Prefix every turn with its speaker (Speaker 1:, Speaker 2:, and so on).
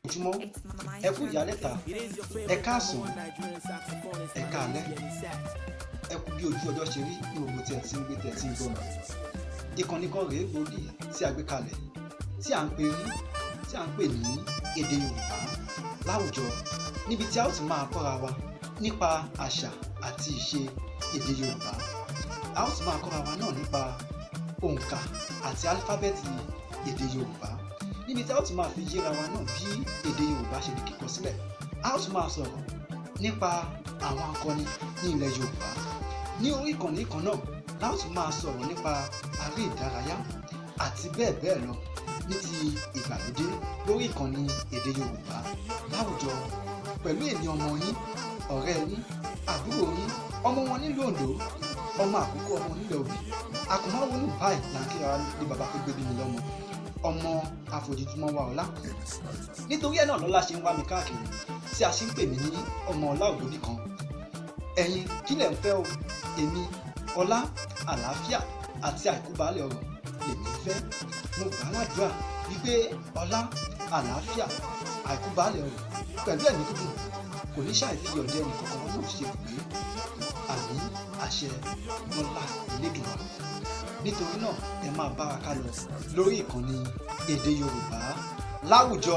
Speaker 1: ojúmọ́, ẹ kú ìyálẹ̀ta, ẹ káàsán, ẹ káalẹ́, ẹ kú bí ojú ọjọ́ ṣe rí ní gbogbo tí ẹ ti ń gbé tẹ̀ tí ń gbọ́ mọ́. Ìkànnì kan rèé gbòógì tí a gbé kalẹ̀ tí à ń pè ní èdè Yorùbá láwùjọ, níbi tí a ó ti máa kọ́ra wa nípa àṣà àti ìṣe èdè Yorùbá. A ó ti máa kọ́ra wa náà nípa òǹkà àti álífábẹ́ẹ̀tì èdè Yorùbá, níbi tí a ó ti máa fi yéra wa náà bí èdè Yorùbá ṣe di kíkọ sílẹ̀. A ó tún máa sọ̀rọ̀ nípa àwọn akọni ní ilẹ̀ Yorùbá. Ní orí ìkànnì kan náà la ó tún máa sọ̀rọ̀ nípa aré ìdárayá àti bẹ́ẹ̀ bẹ́ẹ̀ lọ ní ti ìgbàlódé lórí ìkànnì èdè Yorùbá láwùjọ, pẹ̀lú èmi ọmọ yín, ọ̀rẹ́ yín, àbúrò yín, ọmọ wọn nílùú Oǹdó, ọmọ àkókò ọmọ nílẹ̀ Òbí, àkùnmáwọnú báyìí là ń kíra ní bàbá tó gbé bí mi lọ́mọ, ọmọ àfojúdúmọ́ wa ọlá. Nítorí ẹ̀ náà lọ́lá ṣe ń wá mi káàkiri tí a ṣe ń pè mí ní ọmọ ọlá ògbódì kan. Ẹ̀yin kí lẹ̀ ń fẹ́ o? Èmi ọlá, àlàáfíà àti àìkú baálẹ̀ ọrọ̀ lèmi ń fẹ́. Mo gbà á ládùúrà wípé ọlá, àlàáfíà, àìkú baálẹ̀ ọrọ̀ pẹ̀lú ẹ̀mí gígùn kò ní ṣàì fi ọ̀dẹ ẹnì kankan wọn náà ṣe pé àmì àṣẹ lọ́lá Elédùmarè. Nítorí náà ẹ máa bá wa ká lọ lórí ìkànnì èdè Yorùbá láwùjọ.